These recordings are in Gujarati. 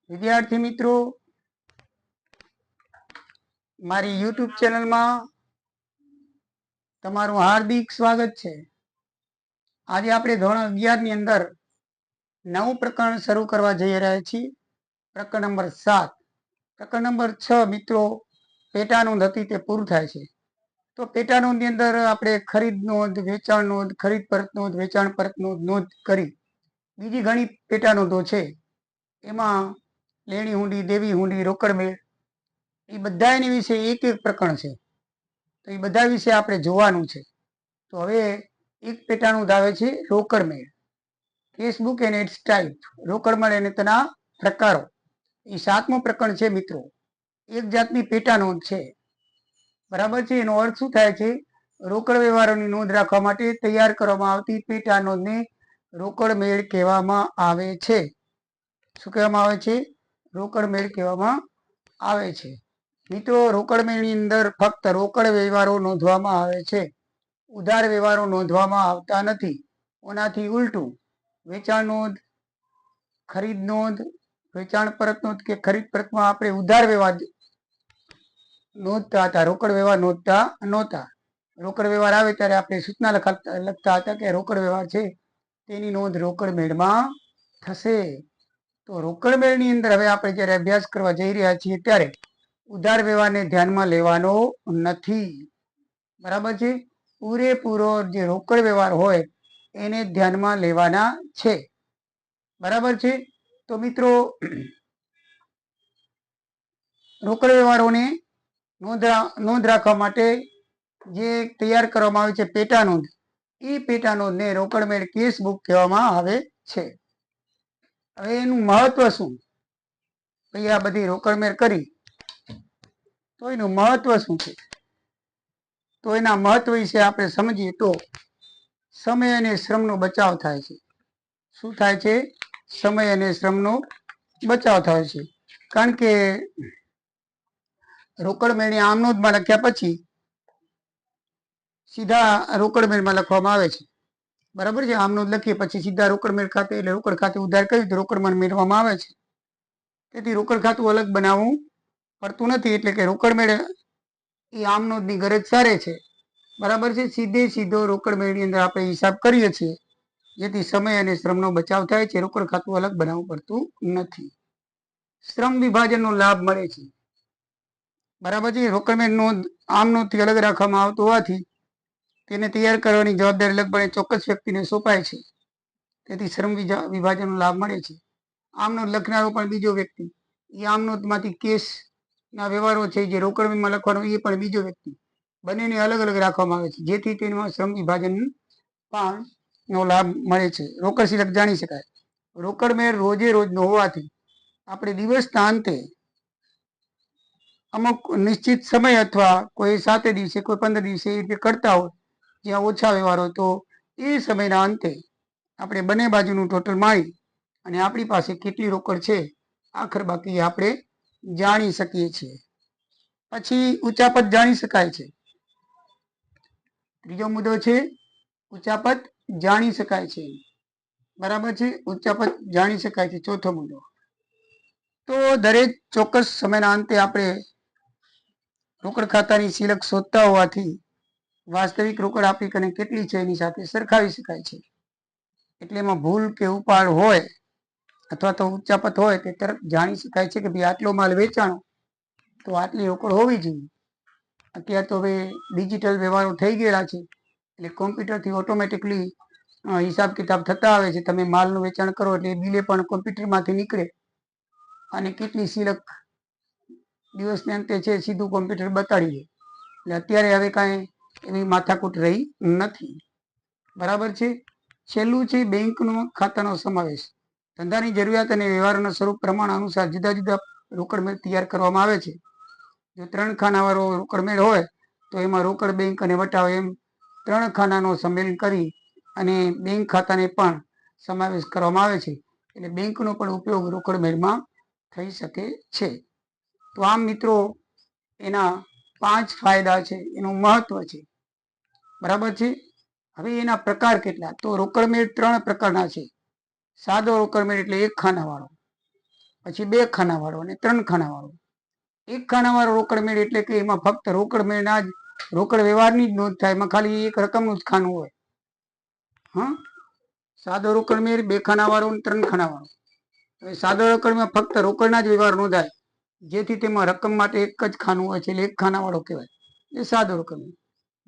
વિદ્યાર્થી મિત્રો, મારી યુટ્યુબ ચેનલમાં તમારું હાર્દિક સ્વાગત છે. આજે આપણે ધોરણ 11 ની અંદર નવું પ્રકરણ શરૂ કરવા જઈ રહ્યા છીએ. પ્રકરણ નંબર 7. પ્રકરણ નંબર 6 મિત્રો પેટા નોંધ હતી તે પૂરું થાય છે. તો પેટા નોંધની અંદર આપણે ખરીદ નોંધ, વેચાણ નોંધ, ખરીદ પરત નોંધ, વેચાણ પરત નોંધ કરી. બીજી ઘણી પેટા નોંધો છે. એમાં લેણી હુંડી, દેવી હુંડી, રોકડ મેળ, એ બધા એની વિશે એક એક પ્રકરણ છે. તો એ બધા વિશે આપણે જોવાનું છે. તો હવે એક પેટા નોંધ આવે છે રોકડ મેળ, કેશબુક એન્ડ ઇટ્સ ટાઈપ, રોકડ મેળ અને તેના પ્રકારો. એ 7મું પ્રકરણ છે મિત્રો. એક જાતની પેટા નોંધ છે, બરાબર છે. એનો અર્થ શું થાય છે? રોકડ વ્યવહારોની નોંધ રાખવા માટે તૈયાર કરવામાં આવતી પેટા નોંધને રોકડ મેળ કહેવામાં આવે છે. શું કહેવામાં આવે છે? રોકડ મેળ કહેવામાં આવે છે. મિત્રો, રોકડ મેળની અંદર ફક્ત રોકડ વ્યવહારો નોંધવામાં આવે છે, ઉધાર વ્યવહારો નોંધવામાં આવતા નથી. ઓનાથી ઉલટું વેચાણ નોંધ, ખરીદ નોંધ, વેચાણ પરત નોંધ કે ખરીદ પરતમાં આપણે ઉધાર વ્યવહાર નોંધતા હતા, રોકડ વ્યવહાર નોંધતા નહોતા. રોકડ વ્યવહાર આવે ત્યારે આપણે સૂચના લખતા હતા કે રોકડ વ્યવહાર છે તેની નોંધ રોકડ મેળમાં થશે. તો રોકડ મેળની અંદર હવે આપણે જ્યારે અભ્યાસ કરવા જઈ રહ્યા છીએ ત્યારે ઉધાર વ્યવહારને ધ્યાનમાં લેવાનો નથી, બરાબર છે. પૂરેપૂરો જે રોકડ વ્યવહાર હોય એને ધ્યાનમાં લેવાના છે, બરાબર છે. તો મિત્રો, રોકડ વ્યવહારોને નોંધ રાખવા માટે જે તૈયાર કરવામાં આવે છે પેટા નોંધ, એ પેટા નોંધને રોકડ મેળ કેસ બુક કહેવામાં આવે છે. હવે એનું મહત્વ શું? ભાઈ આ બધી રોકડ મેળ કરી તો એનું મહત્વ શું છે? તો એના મહત્વ વિશે આપણે સમજીએ તો સમય અને શ્રમનો બચાવ થાય છે. શું થાય છે? સમય અને શ્રમનો બચાવ થાય છે. કારણ કે રોકડ મેળની આમ નોંધમાં લખ્યા પછી સીધા રોકડ મેળમાં લખવામાં આવે છે, બરાબર છે. આમ નોંધ લખીએ પછી સીધા રોકડ મેળ ખાતે, એટલે રોકડ ખાતે ઉધાર કર્યું તો રોકડ મેળવામાં આવે છે. તેથી રોકડ ખાતું અલગ બનાવવું પડતું નથી. એટલે કે રોકડ મેળ એ આમ નોંધની ગરજ સારે છે, બરાબર છે. સીધો રોકડ મેળની અંદર આપણે હિસાબ કરીએ છીએ, જેથી સમય અને શ્રમનો બચાવ થાય છે. રોકડ ખાતું અલગ બનાવવું પડતું નથી. શ્રમ વિભાજનનો લાભ મળે છે, બરાબર છે. રોકડ મેળ નોંધ આમ નોંધથી અલગ રાખવામાં આવતું હોવાથી તેને તૈયાર કરવાની જવાબદારી લગભગ ચોક્કસ વ્યક્તિને સોંપાય છે. તેથી શ્રમ વિભાજનનો લાભ મળે છે. આમ નોંધ લખનારો પણ બીજો વ્યક્તિ, એ આમ નોંધમાંથી કેશના વ્યવહારો છે જે રોકડ મેળમાં લખવાનો એ પણ બીજો વ્યક્તિ, બંનેને અલગ અલગ રાખવામાં આવે છે, જેથી તેમાં શ્રમ વિભાજન પણ નો લાભ મળે છે. રોકડ સિલક જાણી શકાય. રોકડ મેળ રોજે રોજનો હોવાથી આપણે દિવસના અંતે અમુક નિશ્ચિત સમય અથવા કોઈ 7 દિવસે, કોઈ 15 દિવસે એ રીતે કરતા હોય જ્યાં ઓછા વ્યવહાર હોય, તો એ સમયના અંતે આપણે બંને બાજુનું ટોટલ માણી અને આપણી પાસે કેટલી રોકડ છે આખર બાકી આપણે જાણી શકીએ છીએ. પછી ઉચાપત જાણી શકાય છે. ત્રીજો મુદ્દો છે ઉચાપત જાણી શકાય છે, બરાબર છે. ઉચાપત જાણી શકાય છે. ચોથો મુદ્દો, તો દરેક ચોક્કસ સમયના અંતે આપણે રોકડ ખાતાની સિલક શોધતા હોવાથી વાસ્તવિક રોકડ આપણી કને કેટલી છે એની સાથે સરખાવી શકાય છે. એટલે એમાં ભૂલ કે ઉપાડ હોય અથવા તો ઉચાપત હોય તે તરત જાણી શકાય છે કે ભાઈ આટલો માલ વેચાણો તો આટલી રોકડ હોવી જોઈએ. અત્યારે તો હવે ડિજિટલ વ્યવહારો થઈ ગયેલા છે, એટલે કોમ્પ્યુટરથી ઓટોમેટિકલી હિસાબ કિતાબ થતા આવે છે. તમે માલનું વેચાણ કરો એટલે બિલે પણ કોમ્પ્યુટરમાંથી નીકળે અને કેટલી સિલક દિવસને અંતે છે સીધું કોમ્પ્યુટર બતાડી દે. એટલે અત્યારે હવે કાંઈ એવી માથાકૂટ રહી નથી, બરાબર છે. છેલ્લું છે બેંકનો ખાતાનો સમાવેશ. ધંધાની જરૂરિયાત અને વ્યવહારોના સ્વરૂપ પ્રમાણ અનુસાર જુદા જુદા રોકડ મેળ તૈયાર કરવામાં આવે છે. જો 3 ખાનાવાળો રોકડ મેળ હોય તો એમાં રોકડ, બેંક અને વટાવ એમ 3 ખાનાનો સંમેલન કરી અને બેંક ખાતાને પણ સમાવેશ કરવામાં આવે છે. એટલે બેંકનો પણ ઉપયોગ રોકડ મેળમાં થઈ શકે છે. તો આમ મિત્રો એના 5 ફાયદા છે, એનું મહત્વ છે, બરાબર છે. હવે એના પ્રકાર કેટલા? તો રોકડ મેળ 3 પ્રકારના છે. સાદો રોકડ મેળ એટલે 1 ખાનાવાળો, પછી 2 ખાનાવાળો અને 3 ખાનાવાળો. 1 ખાનાવાળો રોકડ મેળ એટલે કે એમાં ફક્ત રોકડ મેળના જ રોકડ વ્યવહારની જ નોંધ થાય, એમાં ખાલી એક રકમનું જ ખાનું હોય. હા, સાદો રોકડ મેળ 2 ખાનાવાળો અને 3 ખાનાવાળો. હવે સાદો રોકડમાં ફક્ત રોકડના જ વ્યવહાર નોંધાય, જેથી તેમાં રકમ માટે એક જ ખાનું હોય છે, એટલે 1 ખાનાવાળો કહેવાય, એ સાદો રોકડ.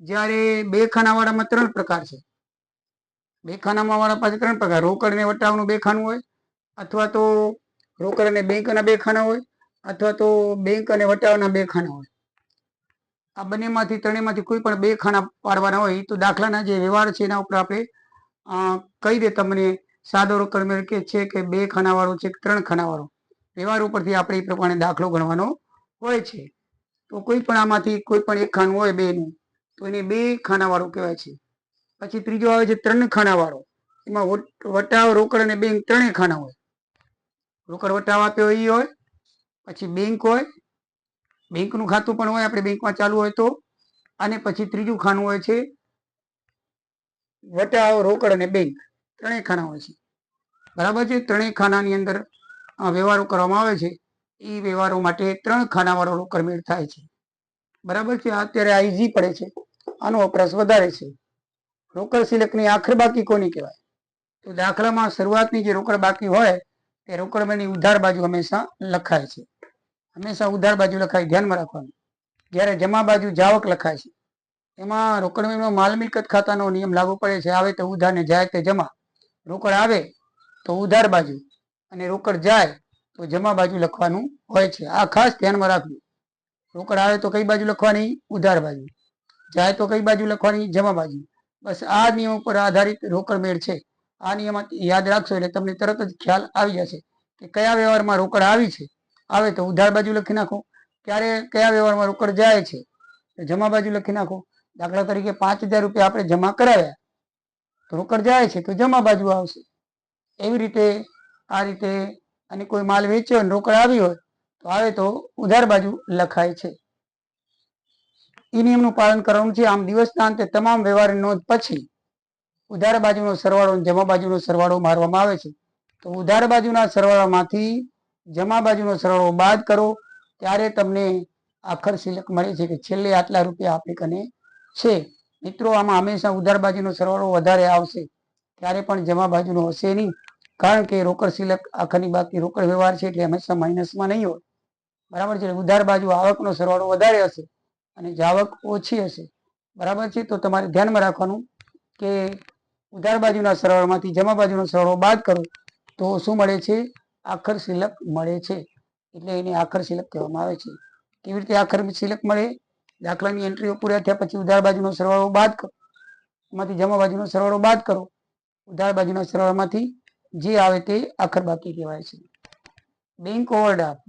જ્યારે 2 ખાનાવાળામાં 3 પ્રકાર છે. 2 ખાનામાં વાળા પાસે 3 પ્રકાર: રોકડ અને વટાવનું 2 ખાનું હોય, અથવા તો રોકડ અને બેંકના 2 ખાના હોય, અથવા તો બેંક અને વટાવના 2 ખાના હોય. આ બંનેમાંથી ત્રણેયમાંથી કોઈ પણ 2 ખાના પાડવાના હોય. તો દાખલાના જે વ્યવહાર છે એના ઉપર આપણે કહી દે તમને સાદો રોકડ મેળ કે છે કે 2 ખાનાવાળો છે કે 3 ખાનાવાળો. વ્યવહાર ઉપરથી આપણે એ પ્રમાણે દાખલો ગણવાનો હોય છે. તો કોઈ પણ આમાંથી કોઈ પણ એક ખાનું હોય 2નું, તો એને 2 ખાનાવાળો કહેવાય છે. પછી ત્રીજો આવે છે 3 ખાનાવાળો. એમાં વટાવ, રોકડ અને બેંક ત્રણેય ખાના હોય. રોકડ વટાવ આપ્યો એ હોય, પછી બેંક હોય, બેંકનું ખાતું પણ હોય આપણે બેંકમાં ચાલુ હોય તો, અને પછી ત્રીજું ખાનું હોય છે વટાવ, રોકડ અને બેંક, ત્રણેય ખાના હોય છે. બરાબર છે. ત્રણેય ખાનાની અંદર વ્યવહારો કરવામાં આવે છે. એ વ્યવહારો માટે 3 ખાનાવાળો રોકડ મેળ થાય છે. બરાબર છે. અત્યારે આ ઈઝી પડે છે, આનો વપરાશ વધારે છે. રોકડ સિલકની આખર બાકી કોની કહેવાય? તો દાખલામાં શરૂઆતની જે રોકડ બાકી હોય તે રોકડ મેળની ઉધાર બાજુ હંમેશા લખાય છે. હંમેશા ઉધાર બાજુ લખાય, ધ્યાનમાં રાખવાનું. જ્યારે જમા બાજુ જાવક લખાય છે. એમાં રોકડ મેળમાં માલ મિલકત ખાતાનો નિયમ લાગુ પડે છે. આવે તો ઉધાર ને જાય તે જમા. રોકડ આવે તો ઉધાર બાજુ અને રોકડ જાય તો જમા બાજુ લખવાનું હોય છે. આ ખાસ ધ્યાનમાં રાખવું. રોકડ આવે તો કઈ બાજુ લખવાની? ઉધાર બાજુ. જાય તો કઈ બાજુ લખવાની? જમા બાજુ. બસ આ નિયમ ઉપર આધારિત રોકડ મેળ છે. આ નિયમ યાદ રાખશો એટલે તમને તરત જ ખ્યાલ આવી જશે કે કયા વ્યવહારમાં રોકડ આવી છે. આવે તો ઉધાર બાજુ લખી નાખો. ક્યારે કયા વ્યવહારમાં રોકડ જાય છે તો જમા બાજુ લખી નાખો. દાખલા તરીકે 5000 રૂપિયા આપણે જમા કરાવ્યા તો રોકડ જાય છે તો જમા બાજુ આવશે. એવી રીતે આ રીતે, અને કોઈ માલ વેચ્યો અને રોકડ આવી હોય તો આવે તો ઉધાર બાજુ લખાય છે. એ નિયમનું પાલન કરવાનું છે. આમ દિવસના અંતે તમામ વ્યવહારની નોંધ પછી ઉધાર બાજુનો સરવાળો અને જમા બાજુનો સરવાળો મારવામાં આવે છે. તો ઉધાર બાજુના સરવાળામાંથી જમા બાજુનો સરવાળો બાદ કરો ત્યારે તમને આખર શિલ્લક મળે છે કે છેલ્લે આટલા રૂપિયા આપણી કને છે. મિત્રો, આમાં હંમેશા ઉધાર બાજુનો સરવાળો વધારે આવશે, ત્યારે પણ જમા બાજુનો હશે નહીં. કારણ કે રોકડ શિલ્લક આખરની બાકી રોકડ વ્યવહાર છે એટલે હંમેશા માઇનસમાં નહીં હોય. બરાબર છે. ઉધાર બાજુ આવકનો સરવાળો વધારે હશે અને જાવક ઓછી હશે. બરાબર છે. તો તમારે ધ્યાનમાં રાખવાનું કે ઉધાર બાજુના સરવાળામાંથી જમા બાજુનો સરવાળો બાદ કરો તો શું મળે છે? આખર શિલ્લક મળે છે. એટલે એને આખર શિલ્લક કહેવામાં આવે છે. કેવી રીતે આખર શિલ્લક મળે? દાખલાની એન્ટ્રીઓ પૂરા થયા પછી ઉધાર બાજુનો સરવાળો બાદ કરો, એમાંથી જમા બાજુનો સરવાળો બાદ કરો. ઉધાર બાજુના સરવાળામાંથી જે આવે તે આખર બાકી કહેવાય છે. Bank overdraft,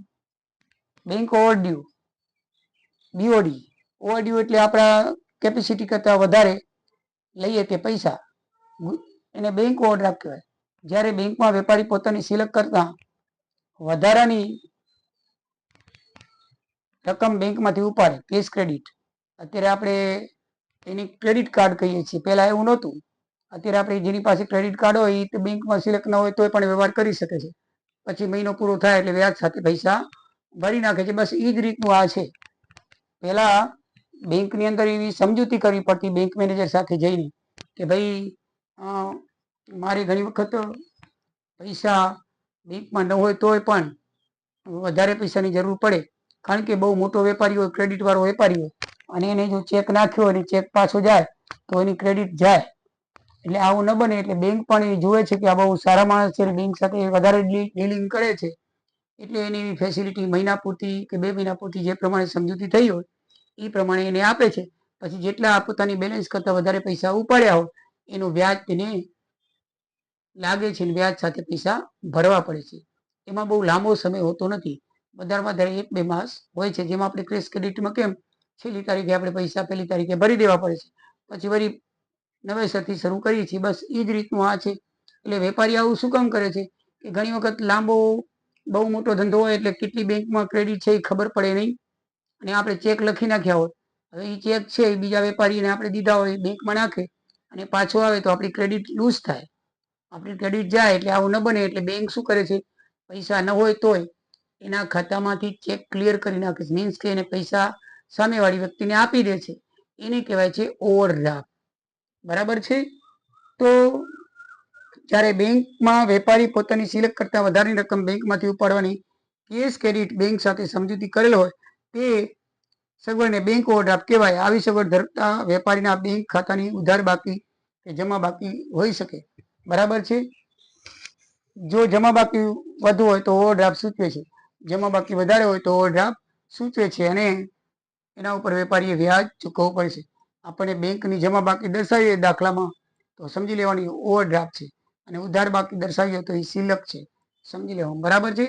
bank overdue, BOD. Overdue એટલે આપણા કેપેસિટી કરતાં વધારે લઈએ તે પૈસા, એને બેંક ઓવરડ્રાફ્ટ કહેવાય. જ્યારે બેંકમાં વેપારી પોતાની શિલ્લક કરતાં વધારાની રકમ બેંકમાંથી ઉપાડે, કેશ ક્રેડિટ. અત્યારે આપણે એની ક્રેડિટ કાર્ડ કહીએ છીએ. પહેલા એવું નહોતું. અત્યારે આપણે જેની પાસે ક્રેડિટ કાર્ડ હોય એ બેંકમાં સિલેક્ટ ન હોય તોય પણ વ્યવહાર કરી શકે છે. પછી મહિનો પૂરો થાય એટલે વ્યાજ સાથે પૈસા ભરી નાખે છે. બસ એ જ રીતનું આ છે. પહેલા બેંકની અંદર એવી સમજૂતી કરવી પડતી બેંક મેનેજર સાથે જઈને કે ભાઈ મારી ઘણી વખત પૈસા બેંકમાં ન હોય તોય પણ વધારે પૈસાની જરૂર પડે. કારણ કે બહુ મોટો વેપારી હોય, ક્રેડિટ વાળો વેપારી હોય, અને એને જો ચેક નાખ્યો અને ચેક પાછો જાય તો એની ક્રેડિટ જાય. એટલે આવું ન બને. એટલે બેંક પણ એ જુએ છે કે આ બહુ સારા માણસ છે, બેંક સાથે વધારે ડીલિંગ કરે છે, એટલે એની એવી ફેસિલિટી મહિના પૂરતી કે 2 મહિના પૂરતી જે પ્રમાણે સમજૂતી થઈ હોય એ પ્રમાણે એને આપે છે. પછી જેટલા પોતાની બેલેન્સ કરતાં વધારે પૈસા ઉપાડ્યા હોય એનું વ્યાજ તેને લાગે છે અને વ્યાજ સાથે પૈસા ભરવા પડે છે. એમાં બહુ લાંબો સમય હોતો નથી. વધારેમાં વધારે 1-2 માસ હોય છે. જેમાં આપણે કેશ ક્રેડિટમાં કેમ છેલ્લી તારીખે આપણે પૈસા પહેલી તારીખે ભરી દેવા પડે છે, પછી વળી નવેસરથી શરૂ કરીએ છીએ. બસ એ જ રીતનું આ છે. એટલે વેપારી આવું શું કામ કરે છે કે ઘણી વખત લાંબો બહુ મોટો ધંધો હોય એટલે કેટલી બેંકમાં ક્રેડિટ છે એ ખબર પડે નહીં, અને આપણે ચેક લખી નાખ્યા હોય. હવે એ ચેક છે એ બીજા વેપારીને આપણે દીધા હોય, બેંકમાં નાખે અને પાછો આવે તો આપણી ક્રેડિટ લૂઝ થાય, આપણી ક્રેડિટ જાય. એટલે આવું ન બને. એટલે બેંક શું કરે છે, પૈસા ન હોય તોય એના ખાતામાંથી ચેક ક્લિયર કરી નાખે છે, મીન્સ કે એને પૈસા સામેવાળી વ્યક્તિને આપી દે છે, એને કહેવાય છે ઓવરડ્રાફ્ટ. બરાબર છે. તો જ્યારે બેંકમાં વેપારી પોતાની સિલેક્ટ કરતા વધારેની રકમ બેંકમાંથી ઉપાડવાની કેશ ક્રેડિટ બેંક સાથે સમજૂતી કરેલ હોય તે સગવડને બેંક ઓવરડ્રાફ્ટ કહેવાય. આવી સગવડ ધરાવતા વેપારીના બેંક ખાતાની ઉધાર બાકી કે જમા બાકી હોઈ શકે. બરાબર છે. જો જમા બાકી વધુ હોય તો ઓવરડ્રાફ્ટ સૂચવે છે, જમા બાકી વધારે હોય તો ઓવરડ્રાફ્ટ સૂચવે છે, અને એના ઉપર વેપારીએ વ્યાજ ચૂકવવું પડે છે. આપણે બેંકની જમા બાકી દર્શાવીએ દાખલામાં તો સમજી લેવાની ઓવરડ્રાફ્ટ છે, અને ઉધાર બાકી દર્શાવીએ તો એ સિલક છે, સમજી લેવાનું. બરાબર છે.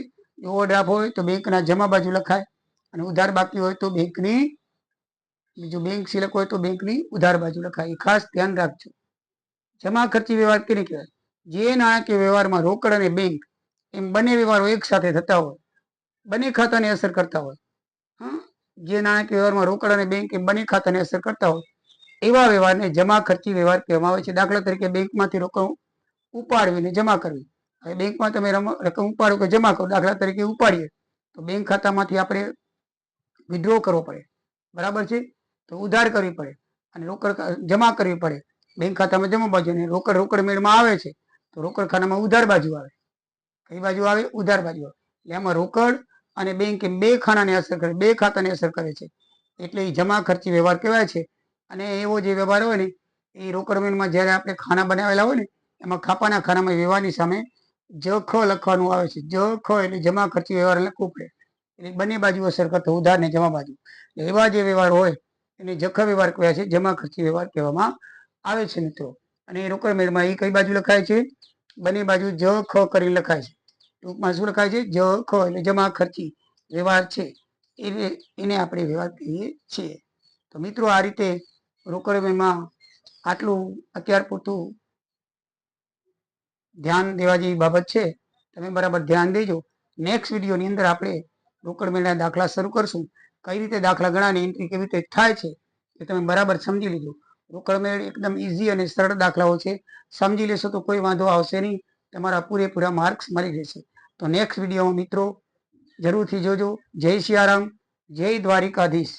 ઓવરડ્રાફ્ટ હોય તો બેંકના જમા બાજુ લખાય, અને ઉધાર બાકી હોય તો બેંકની, બીજું બેંક સિલક હોય તો બેંકની ઉધાર બાજુ લખાય. એ ખાસ ધ્યાન રાખજો. જમા ખર્ચી વ્યવહાર કેને કહેવાય? જે નાણાકીય વ્યવહારમાં રોકડ અને બેંક એમ બંને વ્યવહારો એક સાથે થતા હોય, બંને ખાતાને અસર કરતા હોય. જે નાણાકીય વ્યવહારમાં રોકડ અને બેંક એમ બંને ખાતાને અસર કરતા હોય એવા વ્યવહારને જમા ખર્ચી વ્યવહાર કહેવામાં આવે છે. દાખલા તરીકે બેંકમાંથી રકમ ઉપાડવીને જમા કરવી. હવે બેંકમાં તમે રકમ ઉપાડો કે જમા કરો, દાખલા તરીકે ઉપાડીએ તો બેંક ખાતામાંથી આપણે વિડ્રો કરવો પડે. બરાબર છે. તો ઉધાર કરવી પડે અને રોકડ જમા કરવી પડે. બેંક ખાતામાં જમા બાજુ અને રોકડ મેળમાં આવે છે તો રોકડ ખાનામાં ઉધાર બાજુ આવે. કઈ બાજુ આવે? ઉધાર બાજુ આવે. એટલે આમાં રોકડ અને બેંક એમ બે ખાનાને અસર કરે, બે ખાતાને અસર કરે છે, એટલે એ જમા ખર્ચી વ્યવહાર કહેવાય છે. અને એવો જે વ્યવહાર હોય ને એ રોકડ મેળમાં જ્યારે આપણે ખાના બનાવેલા હોય ને એમાં ખાપાના ખાનામાં વ્યવહારની સામે જખ લખવાનું આવે છે. જખ એટલે જમા ખર્ચી વ્યવહાર લખવું પડે. એટલે બંને બાજુ અસર કરતો, ઉધાર ને જમા બાજુ. એવા જે વ્યવહાર હોય એને જખ વ્યવહાર કહેવાય છે, જમા ખર્ચી વ્યવહાર કહેવામાં આવે છે મિત્રો. અને રોકડ મેળમાં એ કઈ બાજુ લખાય છે? બંને બાજુ જ ખ કરી લખાય છે. ટૂંકમાં શું લખાય છે? જ ખ એટલે જમા ખર્ચી વ્યવહાર છે, એને આપણે વ્યવહાર કહીએ છીએ. તો મિત્રો આ રીતે રોકડ મેળમાં આટલું અત્યાર પૂરતું ધ્યાન દેવા જેવી બાબત છે. તમે બરાબર ધ્યાન દેજો. નેક્સ્ટ વિડીયોની અંદર આપણે રોકડ મેળના દાખલા શરૂ કરશું. કઈ રીતે દાખલા ગણાની એન્ટ્રી કેવી રીતે થાય છે એ તમે બરાબર સમજી લીધું. રોકડ મેળ એકદમ ઇઝી અને સરળ દાખલાઓ છે. સમજી લેશો તો કોઈ વાંધો આવશે નહીં, તમારા પૂરેપૂરા માર્ક્સ મળી રહેશે. તો નેક્સ્ટ વિડીયોમાં મિત્રો જરૂરથી જોજો. જય સિયારામ, જય દ્વારિકાધીશ.